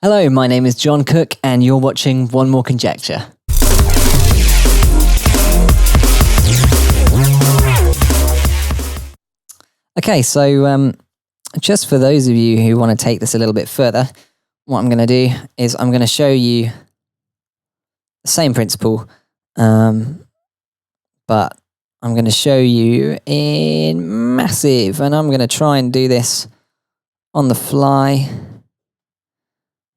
Hello, my name is John Cook and you're watching One More Conjecture. Okay, so just for those of you who want to take this a little bit further, what I'm going to do is I'm going to show you the same principle, but I'm going to show you in massive, and I'm going to try and do this on the fly,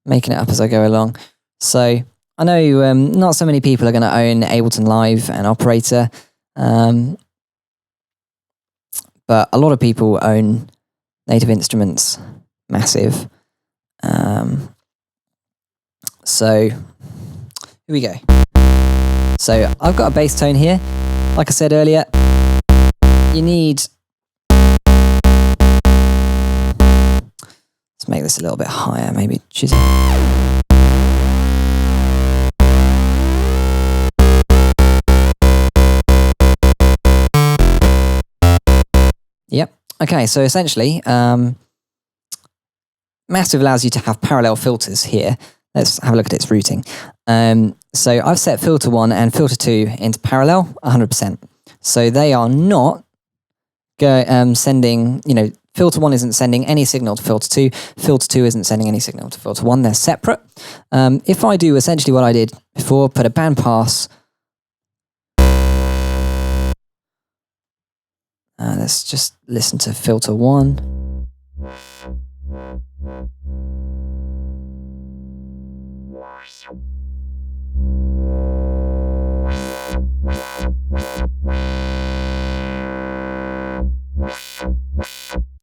making it up as I go along. So I know not so many people are going to own Ableton Live and Operator, but a lot of people own Native Instruments Massive. So here we go. So I've got a bass tone here. Like I said earlier, you need... Let's make this a little bit higher, maybe. Yep. Okay, so essentially, Massive allows you to have parallel filters here. Let's have a look at its routing. So I've set filter 1 and filter 2 into parallel 100%. So they are not sending, filter 1 isn't sending any signal to filter 2, filter 2 isn't sending any signal to filter 1, they're separate. If I do essentially what I did before, put a bandpass, let's just listen to filter 1.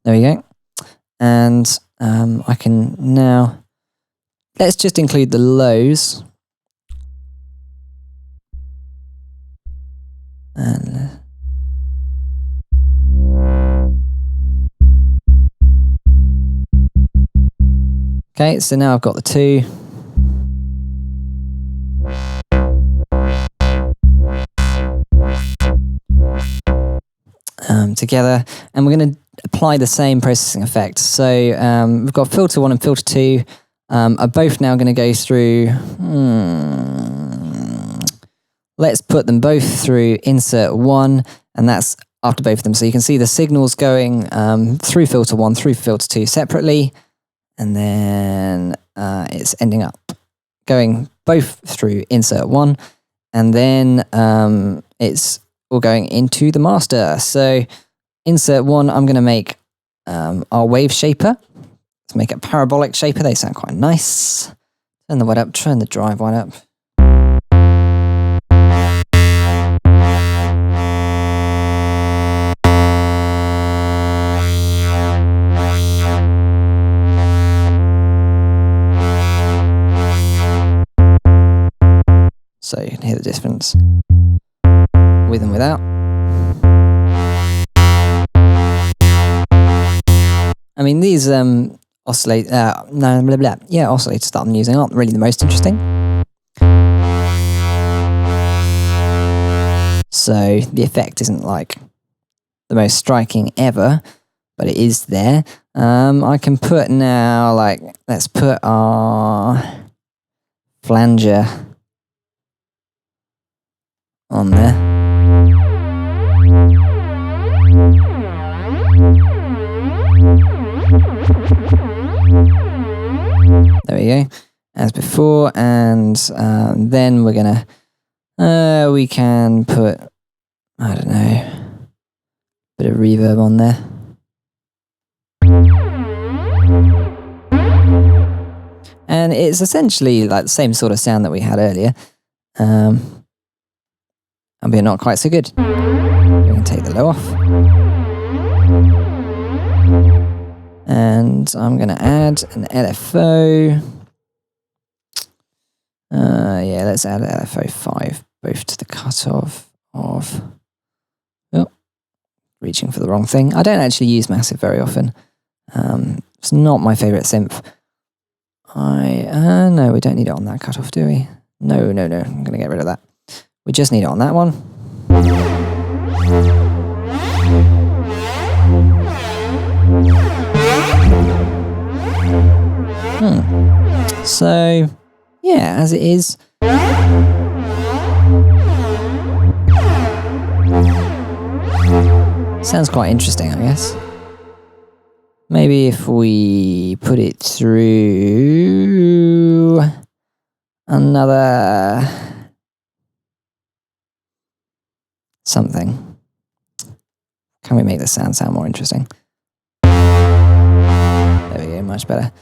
There we go. And I can now, let's just include the lows. And okay, so now I've got the 2. Together, and we're going to apply the same processing effect. So we've got filter 1 and filter 2 are both now going to go through, let's put them both through insert 1, and that's after both of them. So you can see the signals going through filter 1, through filter 2 separately, and then it's ending up going both through insert 1, and then it's all going into the master. So insert 1, I'm going to make our wave shaper. Let's make a parabolic shaper. They sound quite nice. Turn the wide up, turn the drive wide up. So you can hear the difference with and without. I mean, these oscillators that I'm using aren't really the most interesting. So the effect isn't like the most striking ever, but it is there. I can put now, let's put our flanger on there. There we go, as before, and then we're gonna, we can put, I don't know, a bit of reverb on there. And it's essentially like the same sort of sound that we had earlier, albeit not quite so good. We can take the low off. And I'm going to add an LFO. Yeah, let's add LFO 5, both to the cutoff of... Oh, reaching for the wrong thing. I don't actually use Massive very often. It's not my favourite synth. No, we don't need it on that cutoff, do we? No, I'm going to get rid of that. We just need it on that one. So, yeah, as it is. Sounds quite interesting, I guess. Maybe if we put it through another something. Can we make the sound more interesting? There we go, much better.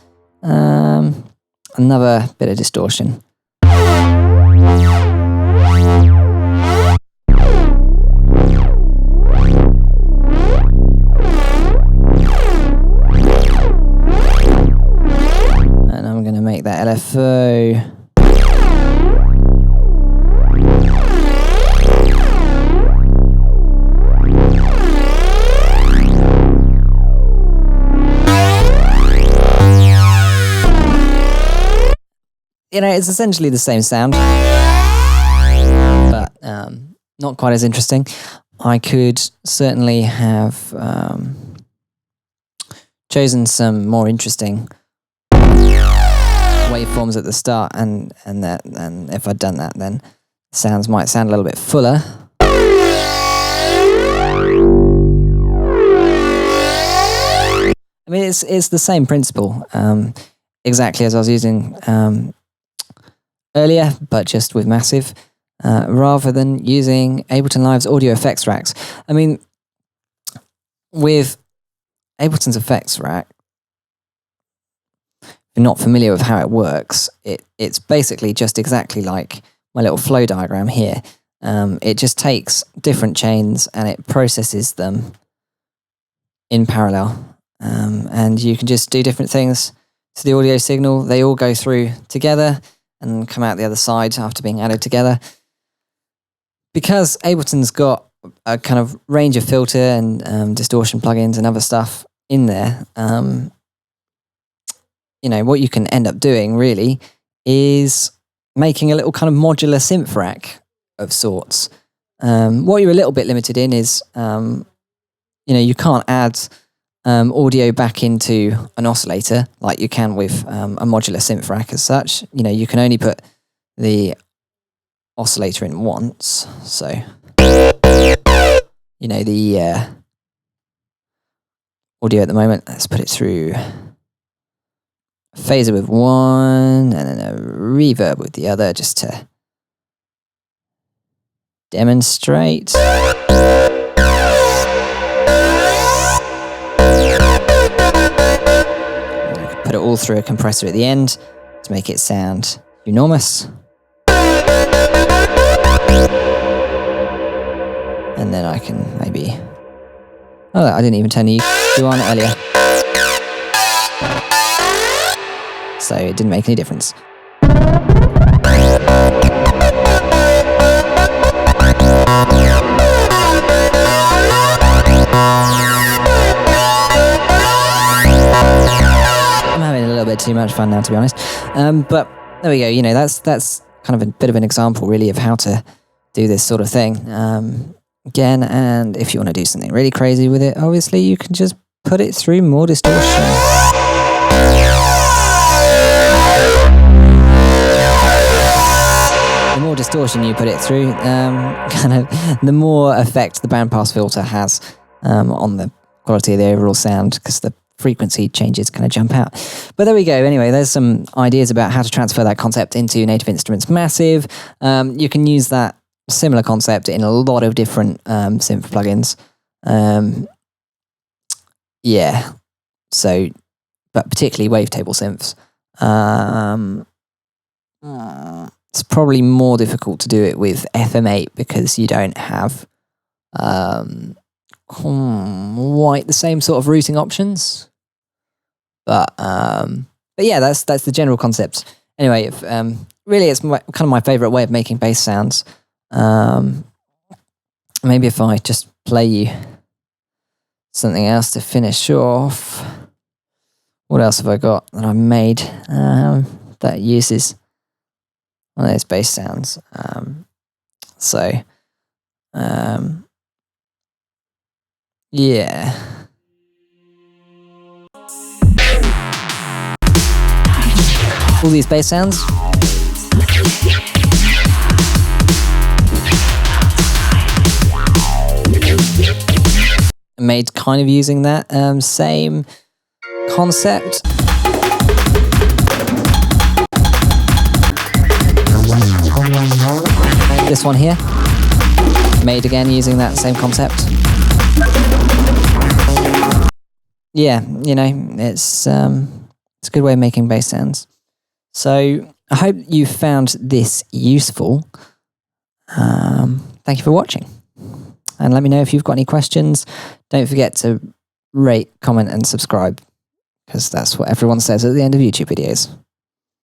Another bit of distortion. And I'm going to make that LFO. You know, it's essentially the same sound, but not quite as interesting. I could certainly have chosen some more interesting waveforms at the start, and if I'd done that, then sounds might sound a little bit fuller. I mean, it's the same principle, exactly as I was using earlier, but just with Massive, rather than using Ableton Live's audio effects racks. I mean, with Ableton's effects rack, if you're not familiar with how it works, it's basically just exactly like my little flow diagram here. It just takes different chains and it processes them in parallel. And you can just do different things to the audio signal. They all go through together and come out the other side after being added together. Because Ableton's got a kind of range of filter and distortion plugins and other stuff in there, you know, what you can end up doing really is making a little kind of modular synth rack of sorts. What you're a little bit limited in is, you know, you can't add audio back into an oscillator like you can with a modular synth rack as such. You know, you can only put the oscillator in once. So, you know, the audio at the moment, let's put it through a phaser with one and then a reverb with the other just to demonstrate. Put it all through a compressor at the end to make it sound enormous. And then I can maybe... Oh, I didn't even turn the EQ on earlier. So it didn't make any difference. I'm having a little bit too much fun now, to be honest. But there we go. You know, that's kind of a bit of an example, really, of how to do this sort of thing. Again, and if you want to do something really crazy with it, obviously you can just put it through more distortion. The more distortion you put it through, kind of the more effect the bandpass filter has on the quality of the overall sound, because the frequency changes kind of jump out. But there we go. Anyway, there's some ideas about how to transfer that concept into Native Instruments Massive. You can use that similar concept in a lot of different synth plugins. Yeah. So, but particularly wavetable synths. It's probably more difficult to do it with FM8 because you don't have quite the same sort of routing options. But yeah, that's the general concept. Anyway, really, it's kind of my favorite way of making bass sounds. Maybe if I just play you something else to finish off. What else have I got that I've made that uses one of those bass sounds? Yeah. all these bass sounds. Made kind of using that same concept. This one here, made again using that same concept. Yeah, you know, it's a good way of making bass sounds. So I hope you found this useful. Thank you for watching. And let me know if you've got any questions. Don't forget to rate, comment, and subscribe, because that's what everyone says at the end of YouTube videos.